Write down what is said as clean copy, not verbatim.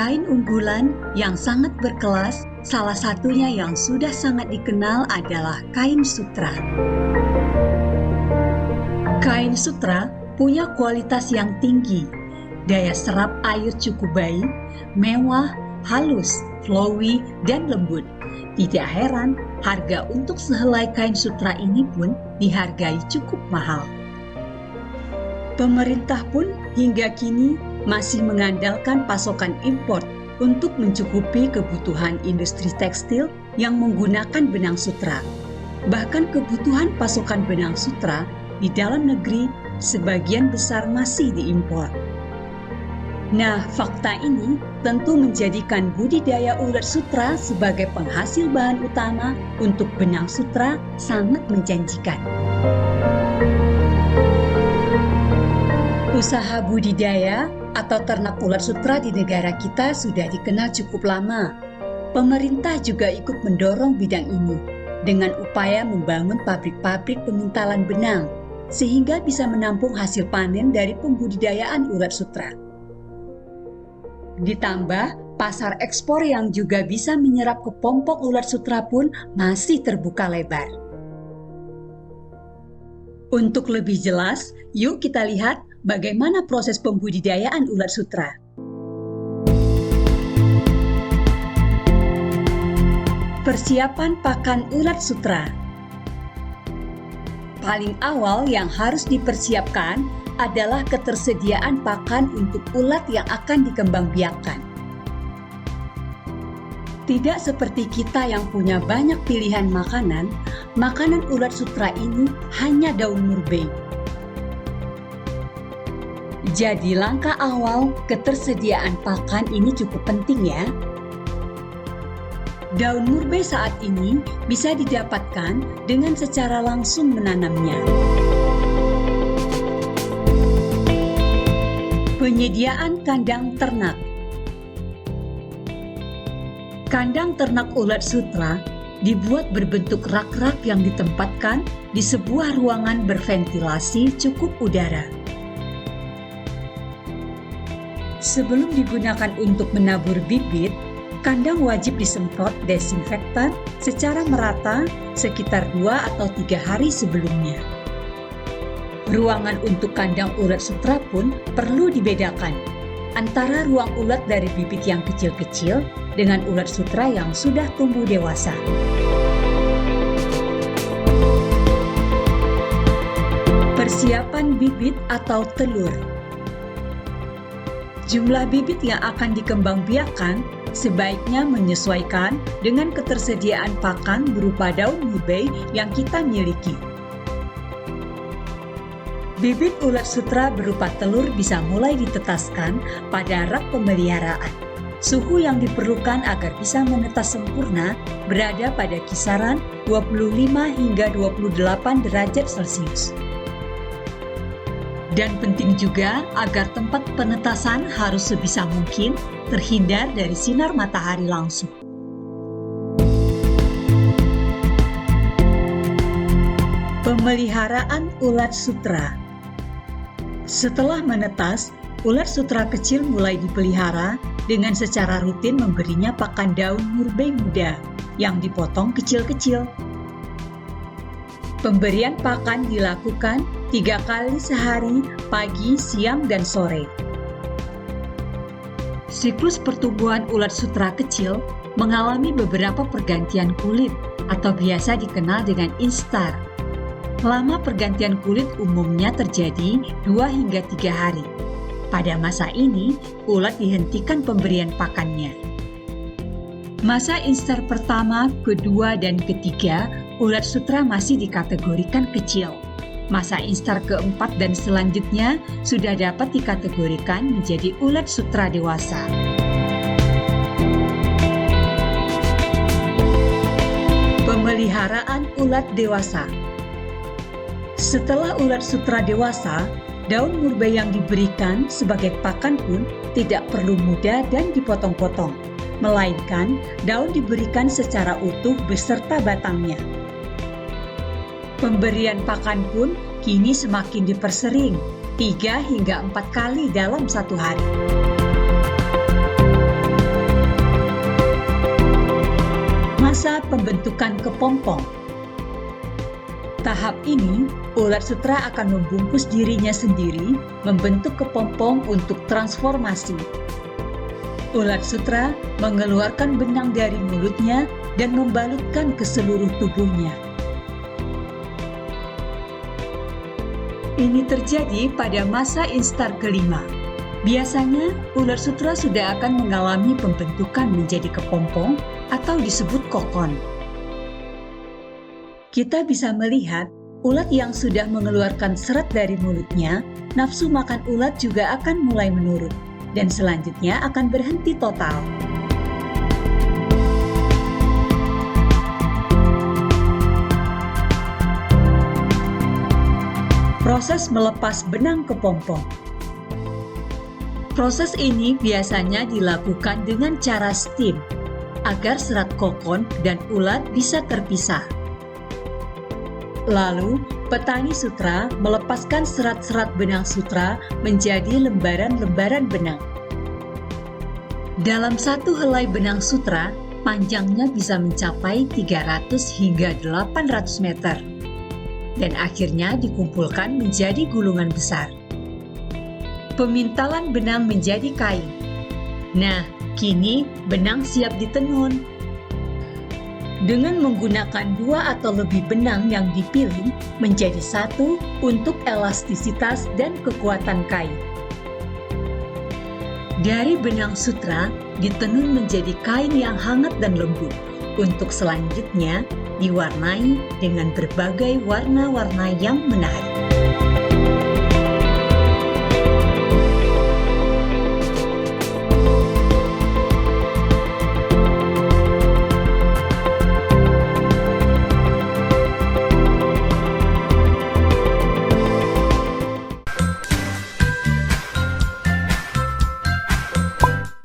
Kain unggulan yang sangat berkelas, salah satunya yang sudah sangat dikenal adalah kain sutra. Kain sutra punya kualitas yang tinggi, daya serap air cukup baik, mewah, halus, flowy, dan lembut. Tidak heran, harga untuk sehelai kain sutra ini pun dihargai cukup mahal. Pemerintah pun hingga kini masih mengandalkan pasokan impor untuk mencukupi kebutuhan industri tekstil yang menggunakan benang sutra. Bahkan kebutuhan pasokan benang sutra di dalam negeri sebagian besar masih diimpor. Nah, fakta ini tentu menjadikan budidaya ulat sutra sebagai penghasil bahan utama untuk benang sutra sangat menjanjikan. Usaha budidaya atau ternak ulat sutra di negara kita sudah dikenal cukup lama. Pemerintah juga ikut mendorong bidang ini dengan upaya membangun pabrik-pabrik pemintalan benang sehingga bisa menampung hasil panen dari pembudidayaan ulat sutra. Ditambah, pasar ekspor yang juga bisa menyerap kepompong ulat sutra pun masih terbuka lebar. Untuk lebih jelas, yuk kita lihat bagaimana proses pembudidayaan ulat sutra. Persiapan pakan ulat sutra. Paling awal yang harus dipersiapkan adalah ketersediaan pakan untuk ulat yang akan dikembangbiakkan. Tidak seperti kita yang punya banyak pilihan makanan, makanan ulat sutra ini hanya daun murbei. Jadi langkah awal ketersediaan pakan ini cukup penting ya. Daun murbei saat ini bisa didapatkan dengan secara langsung menanamnya. Penyediaan kandang ternak. Kandang ternak ulat sutra dibuat berbentuk rak-rak yang ditempatkan di sebuah ruangan berventilasi cukup udara. Sebelum digunakan untuk menabur bibit, kandang wajib disemprot desinfektan secara merata sekitar 2 atau 3 hari sebelumnya. Ruangan untuk kandang ulat sutra pun perlu dibedakan antara ruang ulat dari bibit yang kecil-kecil dengan ulat sutra yang sudah tumbuh dewasa. Persiapan bibit atau telur. Jumlah bibit yang akan dikembangbiakkan sebaiknya menyesuaikan dengan ketersediaan pakan berupa daun murbei yang kita miliki. Bibit ulat sutra berupa telur bisa mulai ditetaskan pada rak pemeliharaan. Suhu yang diperlukan agar bisa menetas sempurna berada pada kisaran 25 hingga 28 derajat Celcius. Dan penting juga agar tempat penetasan harus sebisa mungkin terhindar dari sinar matahari langsung. Pemeliharaan ulat sutra. Setelah menetas, ulat sutra kecil mulai dipelihara dengan secara rutin memberinya pakan daun murbei muda yang dipotong kecil-kecil. Pemberian pakan dilakukan 3 kali sehari, pagi, siang, dan sore. Siklus pertumbuhan ulat sutra kecil mengalami beberapa pergantian kulit atau biasa dikenal dengan instar. Lama pergantian kulit umumnya terjadi 2 hingga 3 hari. Pada masa ini, ulat dihentikan pemberian pakannya. Masa instar pertama, kedua, dan ketiga, ulat sutra masih dikategorikan kecil. Masa instar keempat dan selanjutnya sudah dapat dikategorikan menjadi ulat sutra dewasa. Pemeliharaan ulat dewasa. Setelah ulat sutra dewasa, daun murbei yang diberikan sebagai pakan pun tidak perlu muda dan dipotong-potong, melainkan daun diberikan secara utuh beserta batangnya. Pemberian pakan pun kini semakin dipersering, 3 hingga 4 kali dalam 1 hari. Masa pembentukan kepompong. Tahap ini, ulat sutra akan membungkus dirinya sendiri, membentuk kepompong untuk transformasi. Ulat sutra mengeluarkan benang dari mulutnya dan membalutkan ke seluruh tubuhnya. Ini terjadi pada masa instar kelima. Biasanya, ulat sutra sudah akan mengalami pembentukan menjadi kepompong atau disebut kokon. Kita bisa melihat ulat yang sudah mengeluarkan serat dari mulutnya, nafsu makan ulat juga akan mulai menurun, dan selanjutnya akan berhenti total. Proses melepas benang kepompong. Proses ini biasanya dilakukan dengan cara steam, agar serat kokon dan ulat bisa terpisah. Lalu, petani sutra melepaskan serat-serat benang sutra menjadi lembaran-lembaran benang. Dalam satu helai benang sutra, panjangnya bisa mencapai 300 hingga 800 meter. Dan akhirnya dikumpulkan menjadi gulungan besar. Pemintalan benang menjadi kain. Nah, kini benang siap ditenun. Dengan menggunakan 2 atau lebih benang yang dipilih menjadi satu untuk elastisitas dan kekuatan kain. Dari benang sutra ditenun menjadi kain yang hangat dan lembut, untuk selanjutnya diwarnai dengan berbagai warna-warna yang menarik.